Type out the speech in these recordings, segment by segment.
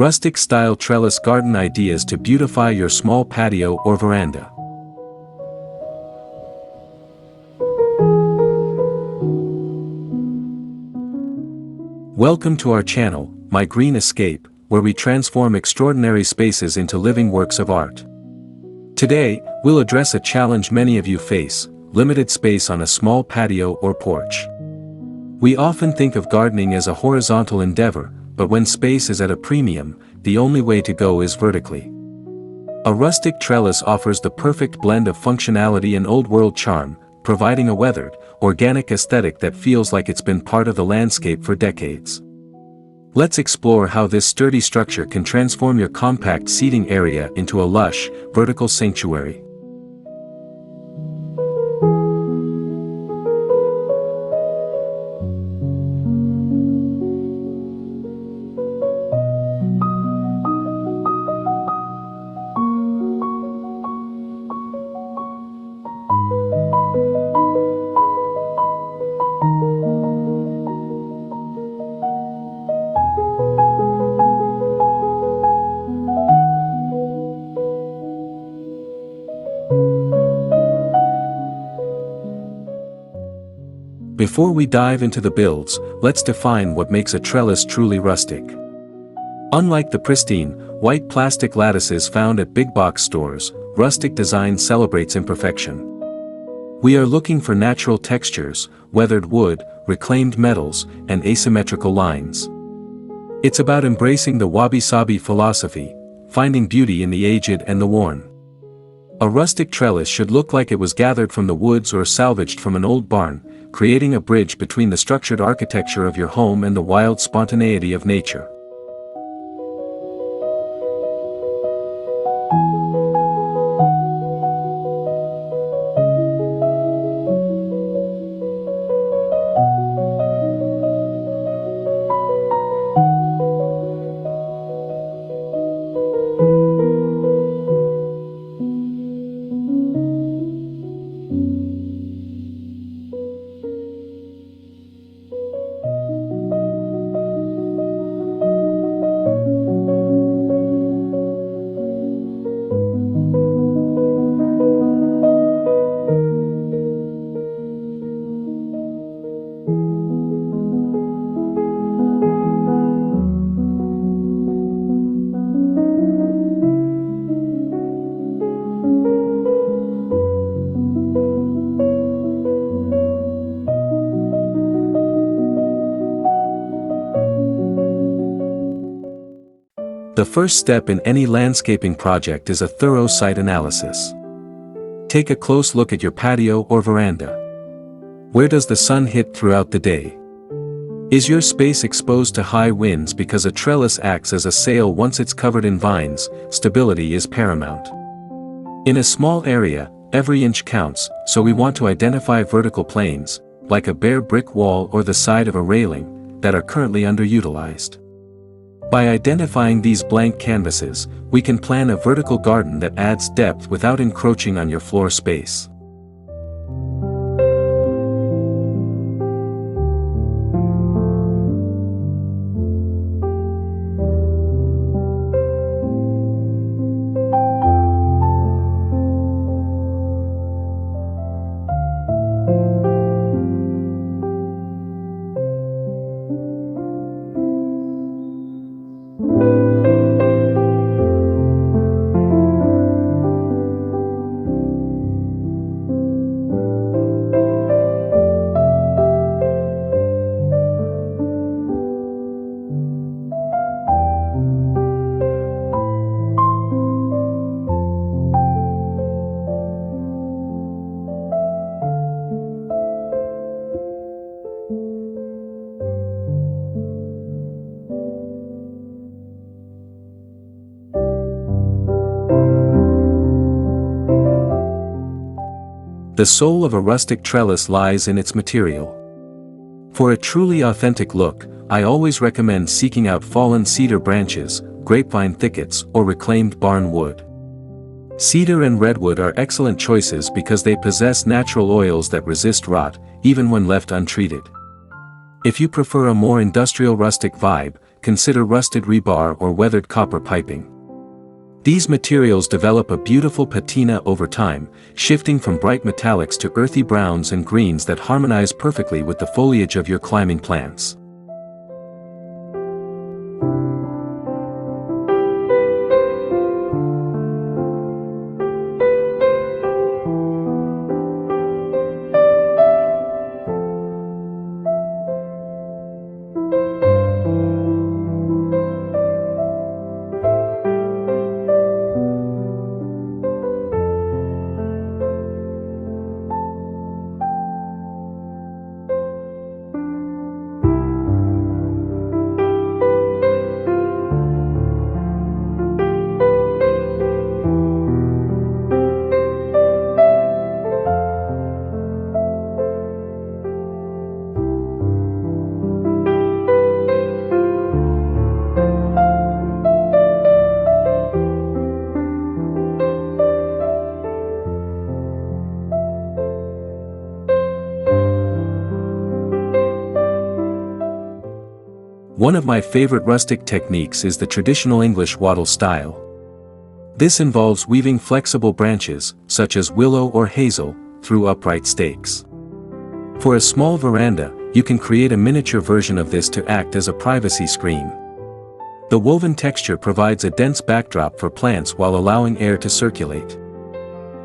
rustic-style trellis garden ideas to beautify your small patio or veranda. Welcome to our channel, My Green Escape, where we transform extraordinary spaces into living works of art. Today, we'll address a challenge many of you face: limited space on a small patio or porch. We often think of gardening as a horizontal endeavor, but when space is at a premium, the only way to go is vertically. A rustic trellis offers the perfect blend of functionality and old-world charm, providing a weathered, organic aesthetic that feels like it's been part of the landscape for decades. Let's explore how this sturdy structure can transform your compact seating area into a lush, vertical sanctuary. Before we dive into the builds, let's define what makes a trellis truly rustic. Unlike the pristine, white plastic lattices found at big box stores, rustic design celebrates imperfection. We are looking for natural textures, weathered wood, reclaimed metals, and asymmetrical lines. It's about embracing the wabi-sabi philosophy, finding beauty in the aged and the worn. A rustic trellis should look like it was gathered from the woods or salvaged from an old barn, creating a bridge between the structured architecture of your home and the wild spontaneity of nature. The first step in any landscaping project is a thorough site analysis. Take a close look at your patio or veranda. Where does the sun hit throughout the day? Is your space exposed to high winds because a trellis acts as a sail once it's covered in vines? Stability is paramount. In a small area, every inch counts, so we want to identify vertical planes, like a bare brick wall or the side of a railing, that are currently underutilized. By identifying these blank canvases, we can plan a vertical garden that adds depth without encroaching on your floor space. The soul of a rustic trellis lies in its material. For a truly authentic look, I always recommend seeking out fallen cedar branches, grapevine thickets, or reclaimed barn wood. Cedar and redwood are excellent choices because they possess natural oils that resist rot, even when left untreated. If you prefer a more industrial rustic vibe, consider rusted rebar or weathered copper piping. These materials develop a beautiful patina over time, shifting from bright metallics to earthy browns and greens that harmonize perfectly with the foliage of your climbing plants. One of my favorite rustic techniques is the traditional English wattle style. This involves weaving flexible branches, such as willow or hazel, through upright stakes. For a small veranda, you can create a miniature version of this to act as a privacy screen. The woven texture provides a dense backdrop for plants while allowing air to circulate.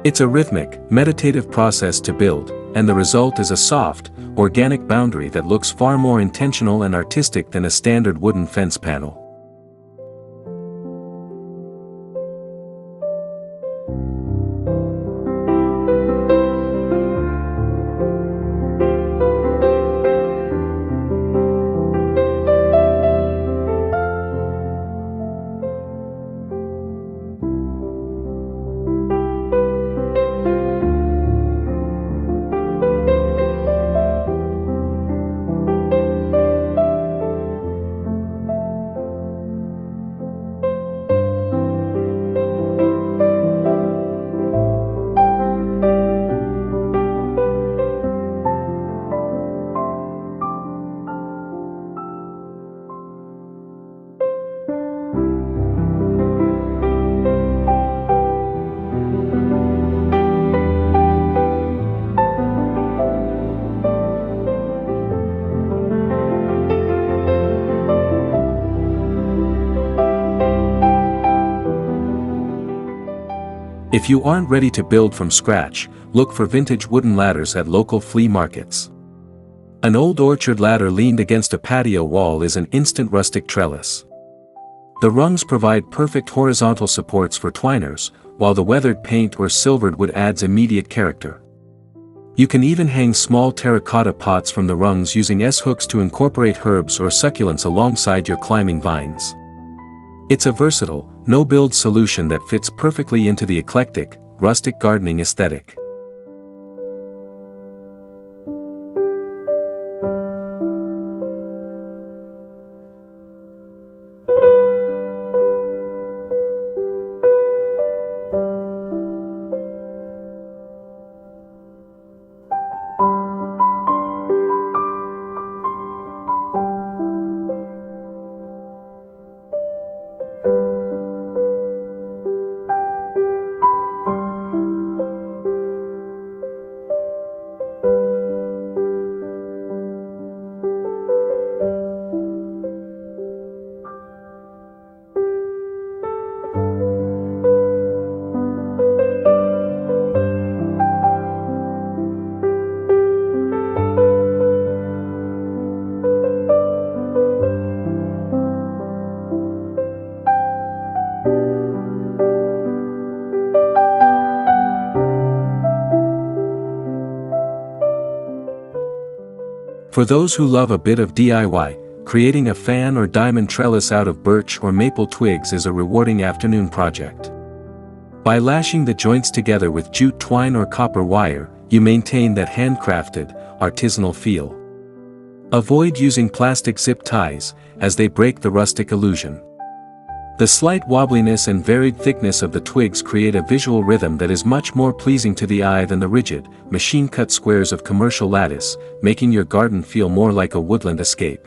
It's a rhythmic, meditative process to build, and the result is a soft, organic boundary that looks far more intentional and artistic than a standard wooden fence panel. If you aren't ready to build from scratch, look for vintage wooden ladders at local flea markets. An old orchard ladder leaned against a patio wall is an instant rustic trellis. The rungs provide perfect horizontal supports for twiners, while the weathered paint or silvered wood adds immediate character. You can even hang small terracotta pots from the rungs using S-hooks to incorporate herbs or succulents alongside your climbing vines. It's a versatile, no-build solution that fits perfectly into the eclectic, rustic gardening aesthetic. For those who love a bit of DIY, creating a fan or diamond trellis out of birch or maple twigs is a rewarding afternoon project. By lashing the joints together with jute twine or copper wire, you maintain that handcrafted, artisanal feel. Avoid using plastic zip ties, as they break the rustic illusion. The slight wobbliness and varied thickness of the twigs create a visual rhythm that is much more pleasing to the eye than the rigid, machine-cut squares of commercial lattice, making your garden feel more like a woodland escape.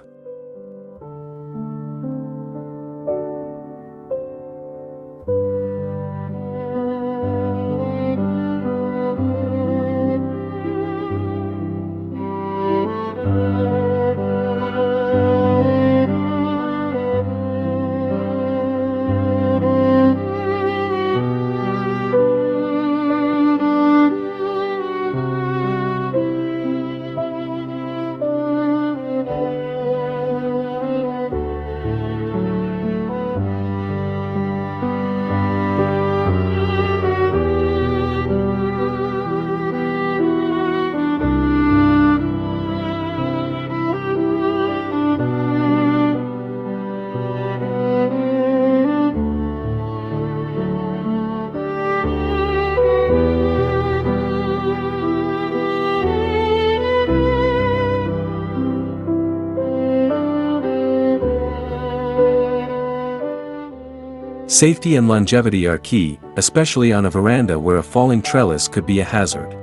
Safety and longevity are key, especially on a veranda where a falling trellis could be a hazard.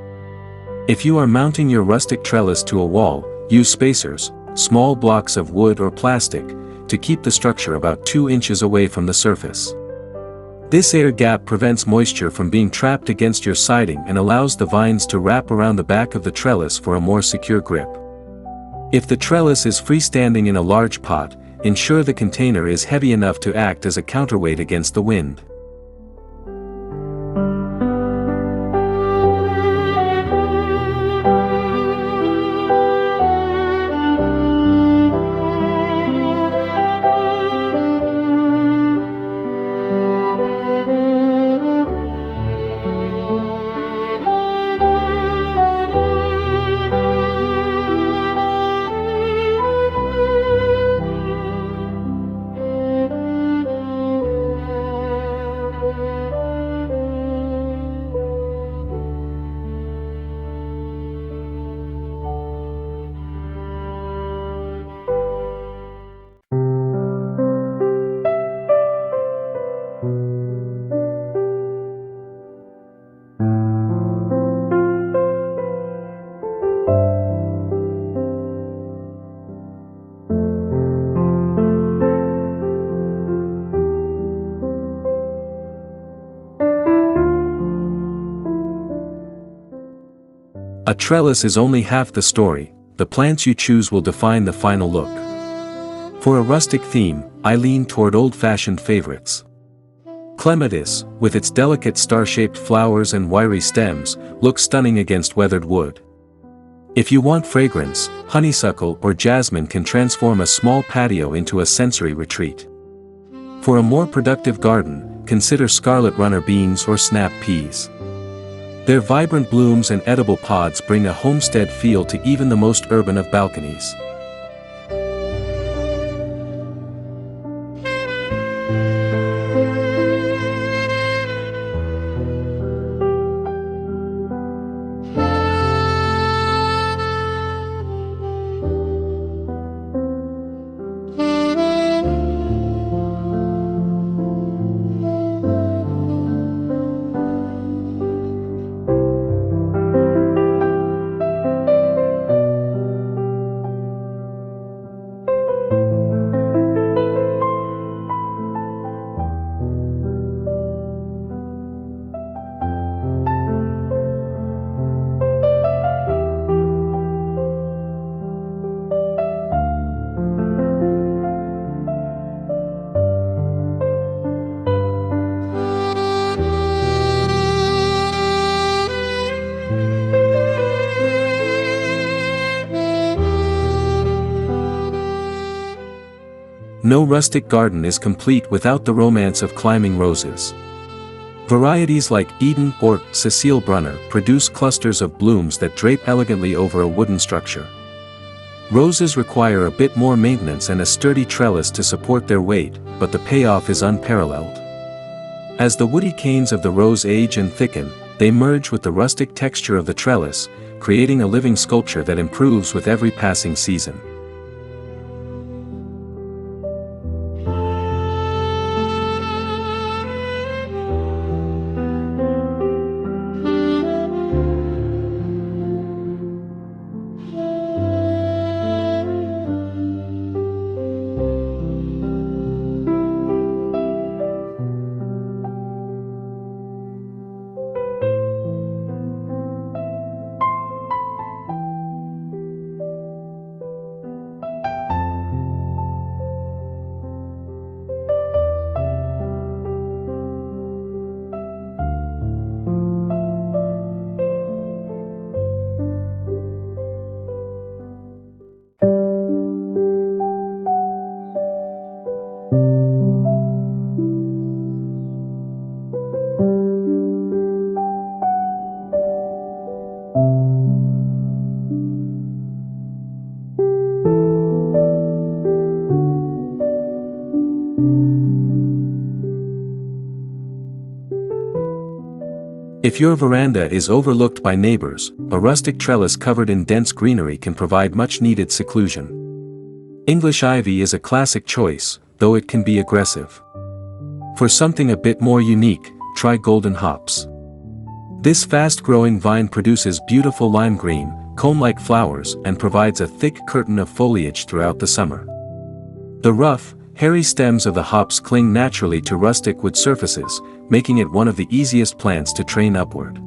If you are mounting your rustic trellis to a wall, use spacers, small blocks of wood or plastic, to keep the structure about 2 inches away from the surface. This air gap prevents moisture from being trapped against your siding and allows the vines to wrap around the back of the trellis for a more secure grip. If the trellis is freestanding in a large pot, ensure the container is heavy enough to act as a counterweight against the wind. A trellis is only half the story, the plants you choose will define the final look. For a rustic theme, I lean toward old-fashioned favorites. Clematis, with its delicate star-shaped flowers and wiry stems, looks stunning against weathered wood. If you want fragrance, honeysuckle or jasmine can transform a small patio into a sensory retreat. For a more productive garden, consider scarlet runner beans or snap peas. Their vibrant blooms and edible pods bring a homestead feel to even the most urban of balconies. No rustic garden is complete without the romance of climbing roses. Varieties like Eden or Cecile Brunner produce clusters of blooms that drape elegantly over a wooden structure. Roses require a bit more maintenance and a sturdy trellis to support their weight, but the payoff is unparalleled. As the woody canes of the rose age and thicken, they merge with the rustic texture of the trellis, creating a living sculpture that improves with every passing season. If your veranda is overlooked by neighbors, a rustic trellis covered in dense greenery can provide much-needed seclusion. English ivy is a classic choice, though it can be aggressive. For something a bit more unique, try golden hops. This fast-growing vine produces beautiful lime green, cone-like flowers and provides a thick curtain of foliage throughout the summer. The rough, hairy stems of the hops cling naturally to rustic wood surfaces, making it one of the easiest plants to train upward.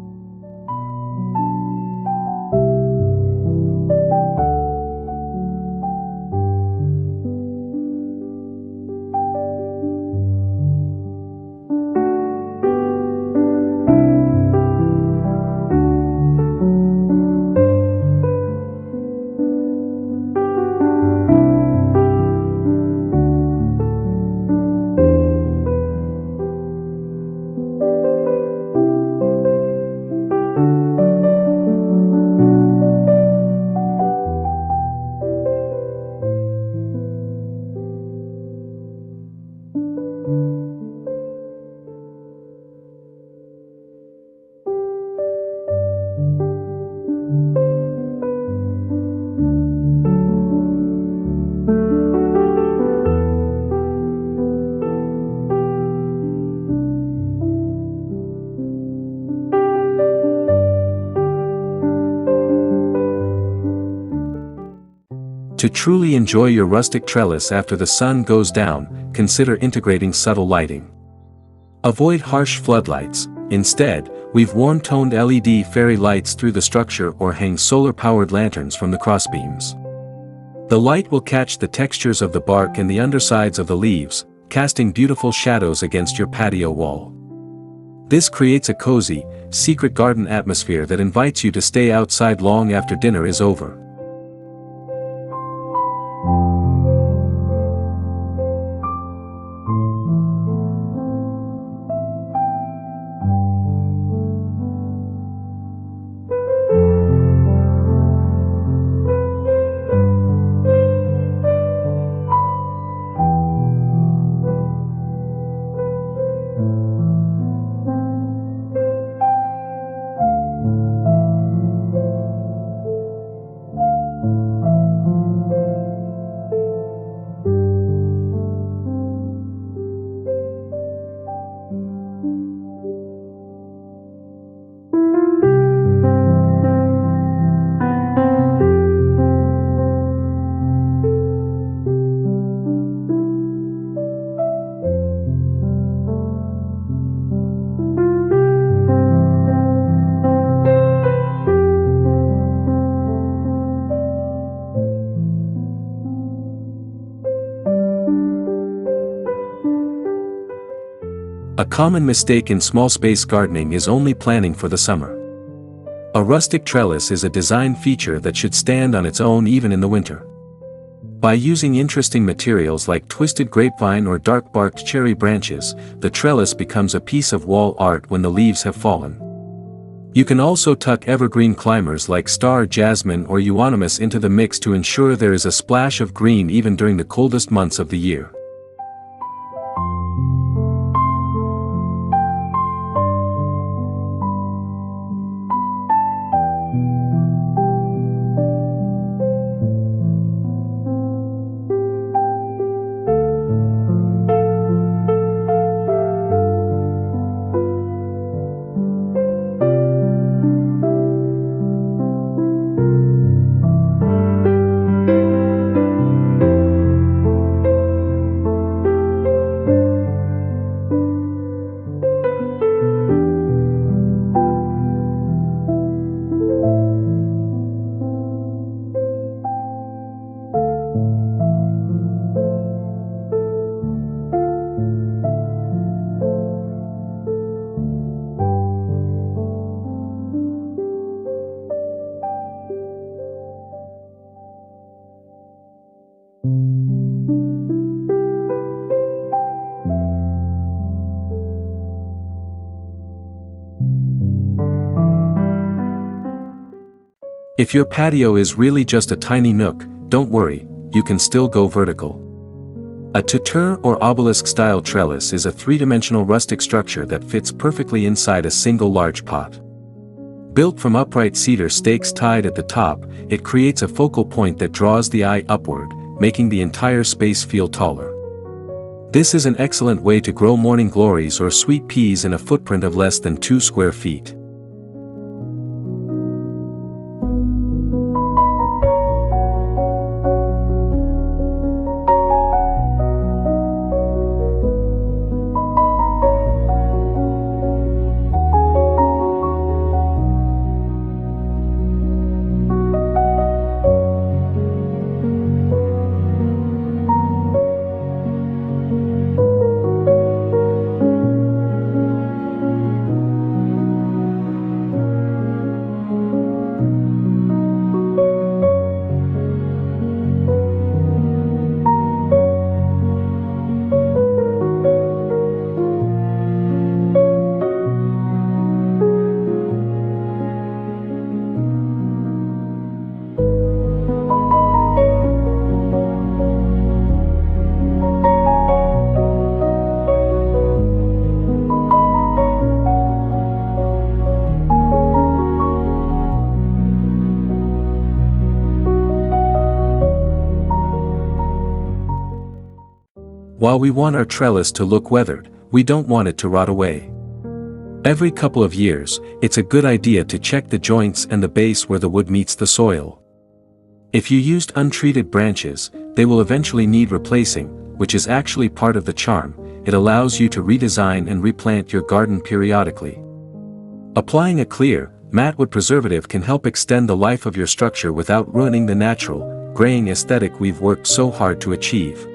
To truly enjoy your rustic trellis after the sun goes down, consider integrating subtle lighting. Avoid harsh floodlights. Instead, weave warm-toned LED fairy lights through the structure or hang solar-powered lanterns from the crossbeams. The light will catch the textures of the bark and the undersides of the leaves, casting beautiful shadows against your patio wall. This creates a cozy, secret garden atmosphere that invites you to stay outside long after dinner is over. A common mistake in small space gardening is only planning for the summer. A rustic trellis is a design feature that should stand on its own even in the winter. By using interesting materials like twisted grapevine or dark-barked cherry branches, the trellis becomes a piece of wall art when the leaves have fallen. You can also tuck evergreen climbers like star jasmine or euonymus into the mix to ensure there is a splash of green even during the coldest months of the year. If your patio is really just a tiny nook, don't worry, you can still go vertical. A tuteur or obelisk-style trellis is a three-dimensional rustic structure that fits perfectly inside a single large pot. Built from upright cedar stakes tied at the top, it creates a focal point that draws the eye upward, making the entire space feel taller. This is an excellent way to grow morning glories or sweet peas in a footprint of less than 2 square feet. While we want our trellis to look weathered, we don't want it to rot away. Every couple of years, it's a good idea to check the joints and the base where the wood meets the soil. If you used untreated branches, they will eventually need replacing, which is actually part of the charm. It allows you to redesign and replant your garden periodically. Applying a clear, matte wood preservative can help extend the life of your structure without ruining the natural, graying aesthetic we've worked so hard to achieve.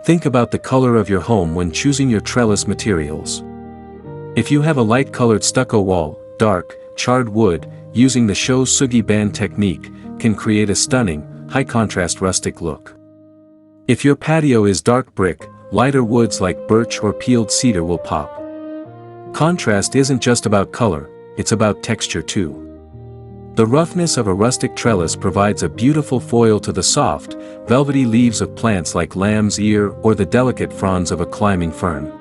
Think about the color of your home when choosing your trellis materials. If you have a light-colored stucco wall, dark, charred wood, using the show sugi band technique, can create a stunning, high-contrast rustic look. If your patio is dark brick, lighter woods like birch or peeled cedar will pop. Contrast isn't just about color, it's about texture too. The roughness of a rustic trellis provides a beautiful foil to the soft, velvety leaves of plants like lamb's ear or the delicate fronds of a climbing fern.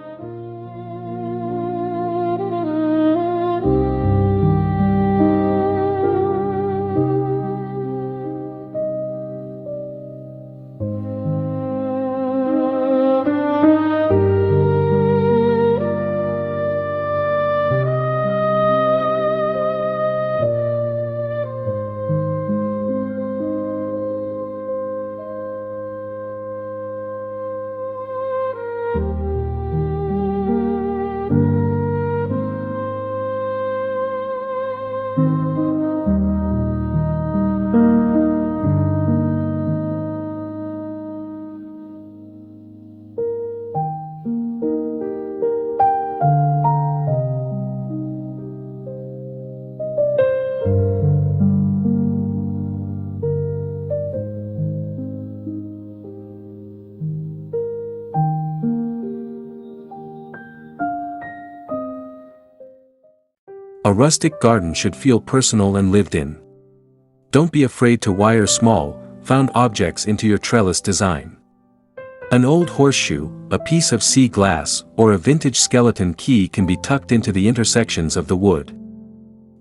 A rustic garden should feel personal and lived in. Don't be afraid to wire small, found objects into your trellis design. An old horseshoe, a piece of sea glass, or a vintage skeleton key can be tucked into the intersections of the wood.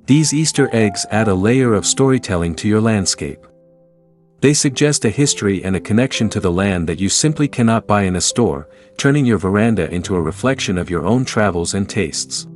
These Easter eggs add a layer of storytelling to your landscape. They suggest a history and a connection to the land that you simply cannot buy in a store, turning your veranda into a reflection of your own travels and tastes.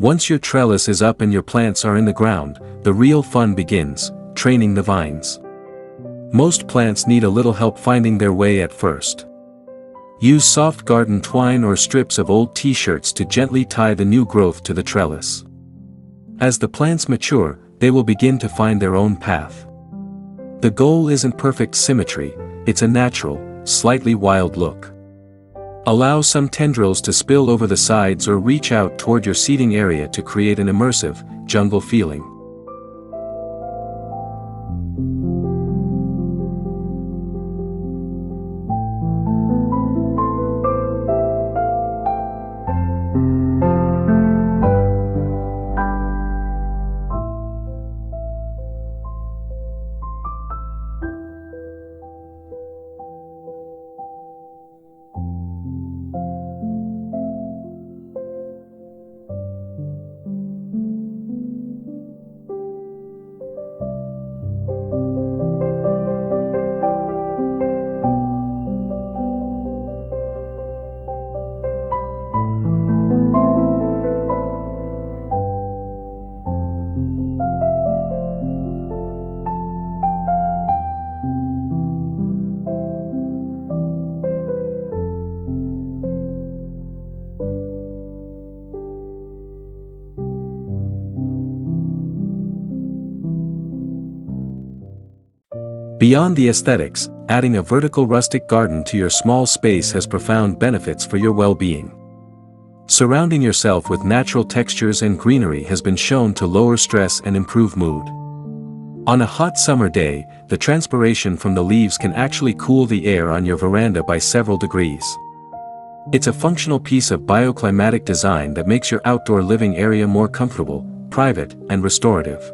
Once your trellis is up and your plants are in the ground, the real fun begins, training the vines. Most plants need a little help finding their way at first. Use soft garden twine or strips of old t-shirts to gently tie the new growth to the trellis. As the plants mature, they will begin to find their own path. The goal isn't perfect symmetry, it's a natural, slightly wild look. Allow some tendrils to spill over the sides or reach out toward your seating area to create an immersive, jungle feeling. Beyond the aesthetics, adding a vertical rustic garden to your small space has profound benefits for your well-being. Surrounding yourself with natural textures and greenery has been shown to lower stress and improve mood. On a hot summer day, the transpiration from the leaves can actually cool the air on your veranda by several degrees. It's a functional piece of bioclimatic design that makes your outdoor living area more comfortable, private, and restorative.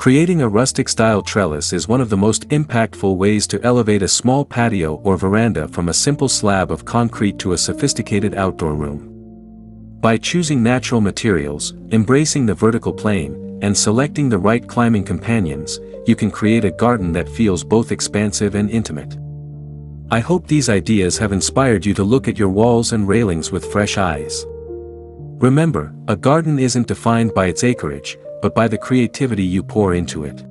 Creating a rustic-style trellis is one of the most impactful ways to elevate a small patio or veranda from a simple slab of concrete to a sophisticated outdoor room. By choosing natural materials, embracing the vertical plane, and selecting the right climbing companions, you can create a garden that feels both expansive and intimate. I hope these ideas have inspired you to look at your walls and railings with fresh eyes. Remember, a garden isn't defined by its acreage, but by the creativity you pour into it.